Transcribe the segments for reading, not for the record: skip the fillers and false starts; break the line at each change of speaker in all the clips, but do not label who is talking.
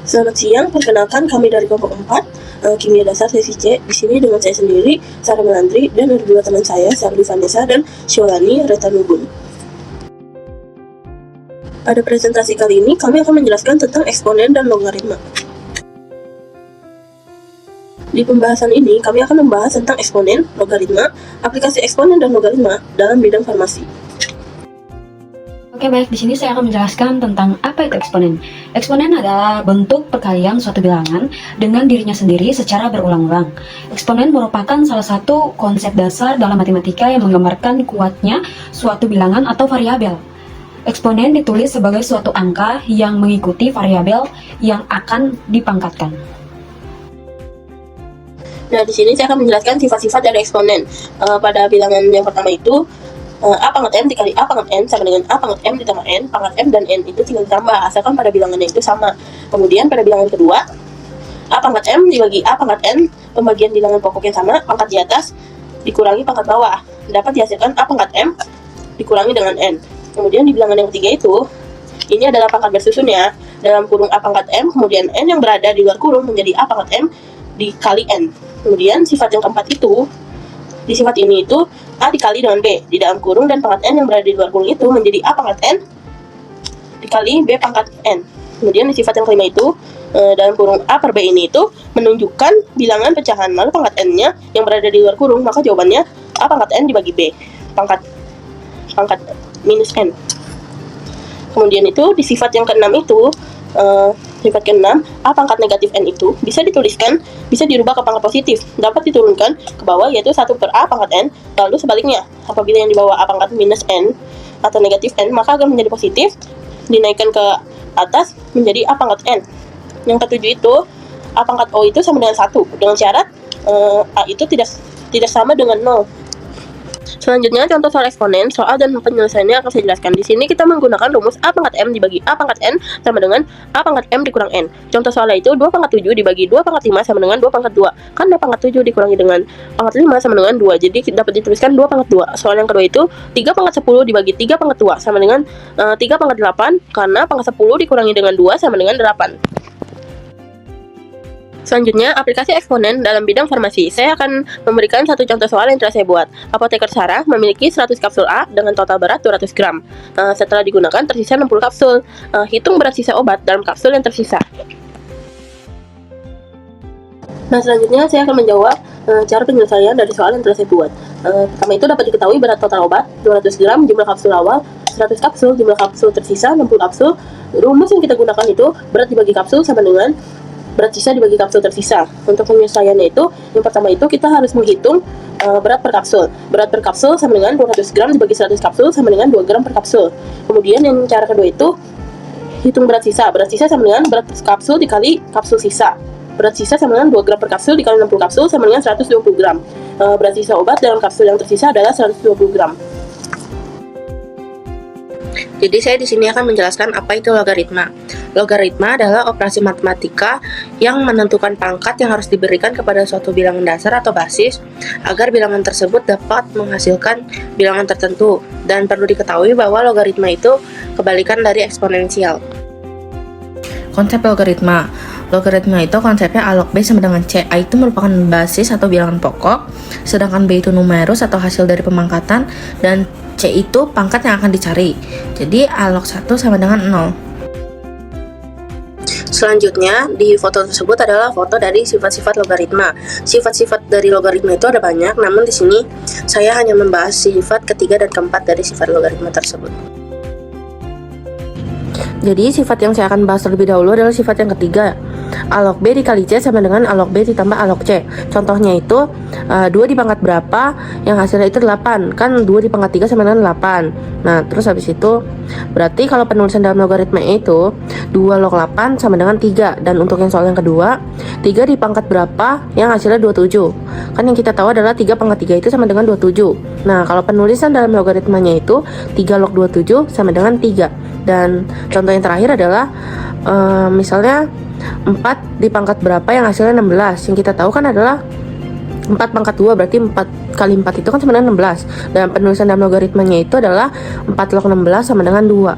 Selamat siang, perkenalkan kami dari kelompok 4 Kimia Dasar sesi C. Di sini dengan saya sendiri, Sarah Melandri, dan ada dua teman saya, Sarli Vanessa dan Syolani Retanubun. Pada presentasi kali ini, kami akan menjelaskan tentang eksponen dan logaritma. Di pembahasan ini, kami akan membahas tentang eksponen, logaritma, aplikasi eksponen dan logaritma dalam bidang farmasi.
Oke, baik, di sini saya akan menjelaskan tentang apa itu eksponen. Eksponen adalah bentuk perkalian suatu bilangan dengan dirinya sendiri secara berulang-ulang. Eksponen merupakan salah satu konsep dasar dalam matematika yang menggambarkan kuatnya suatu bilangan atau variabel. Eksponen ditulis sebagai suatu angka yang mengikuti variabel yang akan dipangkatkan.
Nah, di sini saya akan menjelaskan sifat-sifat dari eksponen. Pada bilangan yang pertama itu, A pangkat M dikali A pangkat N sama dengan A pangkat M ditambah N, pangkat M dan N itu tinggal ditambah, asalkan pada bilangannya itu sama. Kemudian pada bilangan kedua, A pangkat M dibagi A pangkat N, pembagian bilangan pokoknya sama, pangkat di atas dikurangi pangkat bawah, dapat dihasilkan A pangkat M dikurangi dengan N. Kemudian di bilangan yang ketiga itu, ini adalah pangkat bersusun ya, dalam kurung A pangkat M, kemudian N yang berada di luar kurung menjadi A pangkat M dikali N. Kemudian sifat yang keempat itu, di sifat ini itu A dikali dengan B di dalam kurung, dan pangkat N yang berada di luar kurung itu menjadi A pangkat N dikali B pangkat N. Kemudian di sifat yang kelima itu, dalam kurung A per B ini itu menunjukkan bilangan pecahan, lalu pangkat N-nya yang berada di luar kurung, maka jawabannya A pangkat N dibagi B pangkat minus N. Kemudian itu di sifat yang keenam itu, sifat keenam, A pangkat negatif N itu bisa dituliskan, bisa dirubah ke pangkat positif, dapat diturunkan ke bawah yaitu 1 per A pangkat N. Lalu sebaliknya, apabila yang di bawah A pangkat minus N atau negatif N, maka akan menjadi positif, dinaikkan ke atas menjadi A pangkat N. Yang ketujuh itu, A pangkat O itu sama dengan 1, dengan syarat A itu tidak sama dengan 0. Selanjutnya, contoh soal eksponen, soal dan penyelesaiannya akan saya jelaskan. Di sini kita menggunakan rumus A pangkat M dibagi A pangkat N sama dengan A pangkat M dikurang N. Contoh soalnya itu 2 pangkat 7 dibagi 2 pangkat 5 sama dengan 2 pangkat 2. Kan 2 pangkat 7 dikurangi dengan pangkat 5 sama dengan 2. Jadi dapat dituliskan 2 pangkat 2. Soal yang kedua itu 3 pangkat 10 dibagi 3 pangkat 2 sama dengan 3 pangkat 8. Karena pangkat 10 dikurangi dengan 2 sama dengan 8. Selanjutnya, aplikasi eksponen dalam bidang farmasi. Saya akan memberikan satu contoh soal yang telah saya buat. Apoteker Sarah memiliki 100 kapsul A dengan total berat 200 gram. Setelah digunakan, tersisa 60 kapsul. Hitung berat sisa obat dalam kapsul yang tersisa. Nah, selanjutnya saya akan menjawab cara penyelesaian dari soal yang telah saya buat. Pertama itu dapat diketahui berat total obat 200 gram, jumlah kapsul awal 100 kapsul, jumlah kapsul tersisa 60 kapsul. Rumus yang kita gunakan itu berat dibagi kapsul sama dengan berat sisa dibagi kapsul tersisa. Untuk penyelesaiannya itu, yang pertama itu kita harus menghitung berat per kapsul. Berat per kapsul sama dengan 200 gram dibagi 100 kapsul sama dengan 2 gram per kapsul. Kemudian yang cara kedua itu, hitung berat sisa. Berat sisa sama dengan berat per kapsul dikali kapsul sisa. Berat sisa sama dengan 2 gram per kapsul dikali 60 kapsul sama dengan 120 gram. Berat sisa obat dalam kapsul yang tersisa adalah 120 gram. Jadi saya di sini akan menjelaskan apa itu logaritma. Logaritma adalah operasi matematika yang menentukan pangkat yang harus diberikan kepada suatu bilangan dasar atau basis agar bilangan tersebut dapat menghasilkan bilangan tertentu. Dan perlu diketahui bahwa logaritma itu kebalikan dari eksponensial.
Konsep logaritma. Logaritma itu konsepnya A log B sama dengan C. A itu merupakan basis atau bilangan pokok, sedangkan B itu numerus atau hasil dari pemangkatan, dan C itu pangkat yang akan dicari. Jadi A log 1 sama dengan 0.
Selanjutnya, di foto tersebut adalah foto dari sifat-sifat logaritma. Sifat-sifat dari logaritma itu ada banyak, namun di sini saya hanya membahas sifat ketiga dan keempat dari sifat logaritma tersebut. Jadi sifat yang saya akan bahas terlebih dahulu adalah sifat yang ketiga. A log B dikali C sama dengan A log B ditambah A log C. Contohnya itu 2 di pangkat berapa yang hasilnya itu 8. Kan 2 di pangkat 3 sama dengan 8. Nah, terus habis itu berarti kalau penulisan dalam logaritma itu 2 log 8 sama dengan 3. Dan untuk yang soal yang kedua, 3 di pangkat berapa yang hasilnya 27. Kan yang kita tahu adalah 3 pangkat 3 itu sama dengan 27. Nah, kalau penulisan dalam logaritmanya itu 3 log 27 sama dengan 3. Dan contoh yang terakhir adalah misalnya 4 di pangkat berapa yang hasilnya 16. Yang kita tahu kan adalah 4 pangkat 2, berarti 4 kali 4 itu kan sama dengan 16. Dan penulisan dalam logaritmanya itu adalah 4 log 16 sama dengan 2.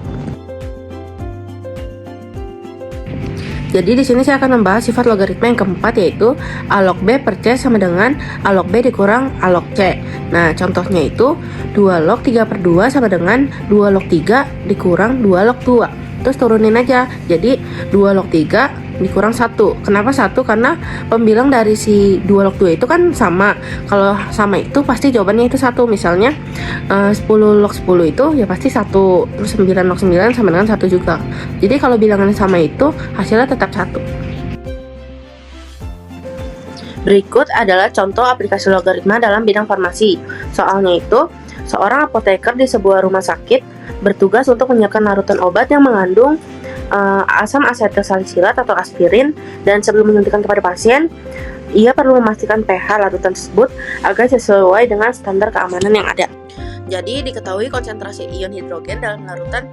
Jadi di sini saya akan membahas sifat logaritma yang keempat, yaitu A log B per C sama dengan A log B dikurang A log C. Nah, contohnya itu 2 log 3 per 2 sama dengan 2 log 3 dikurang 2 log 2. Terus turunin aja, jadi 2 log 3 dikurang 1. Kenapa 1? Karena pembilang dari si 2 log 2 itu kan sama. Kalau sama itu pasti jawabannya itu 1. Misalnya 10 log 10 itu ya pasti 1. Terus 9 log 9 sama dengan 1 juga. Jadi kalau bilangannya sama itu hasilnya tetap 1. Berikut adalah contoh aplikasi logaritma dalam bidang farmasi. Soalnya itu, seorang apoteker di sebuah rumah sakit bertugas untuk menyiapkan larutan obat yang mengandung asam asetilsalisilat atau aspirin, dan sebelum menyuntikkan kepada pasien, ia perlu memastikan pH larutan tersebut agar sesuai dengan standar keamanan yang ada. Jadi diketahui konsentrasi ion hidrogen dalam larutan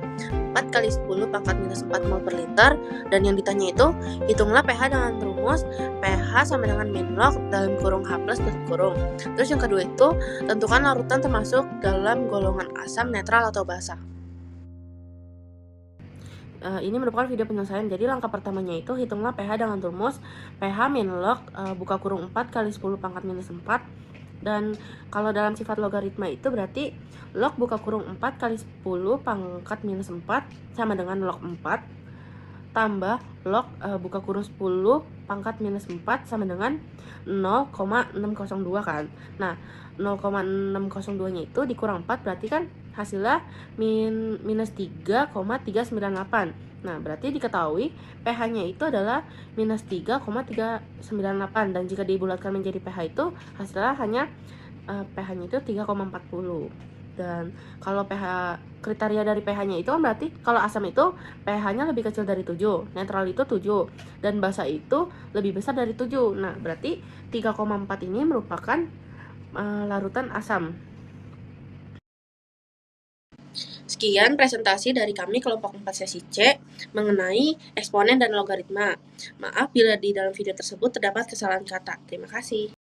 4 kali 10 pangkat minus 4 mol per liter, dan yang ditanya itu hitunglah pH dengan rumus pH sama dengan min log dalam kurung H plus tutup kurung. Terus yang kedua itu tentukan larutan termasuk dalam golongan asam, netral atau basa. Ini merupakan video penyelesaian. Jadi langkah pertamanya itu hitunglah pH dengan rumus pH min log buka kurung 4 kali 10 pangkat minus 4. Dan kalau dalam sifat logaritma itu berarti log buka kurung 4 kali 10 pangkat minus 4 sama dengan log 4 tambah log buka kurung 10 pangkat minus 4 sama dengan 0,602 kan. Nah, 0,602 nya itu dikurang 4 berarti kan hasilnya minus 3,398. Nah, berarti diketahui pH-nya itu adalah minus 3,398, dan jika dibulatkan menjadi pH itu hasilnya hanya pH-nya itu 3,40. Dan kalau pH kriteria dari pH-nya itu berarti kalau asam itu pH-nya lebih kecil dari 7, netral itu 7, dan basa itu lebih besar dari 7. Nah, berarti 3,4 ini merupakan larutan asam. Sekian presentasi dari kami kelompok 4 sesi C mengenai eksponen dan logaritma. Maaf bila di dalam video tersebut terdapat kesalahan kata. Terima kasih.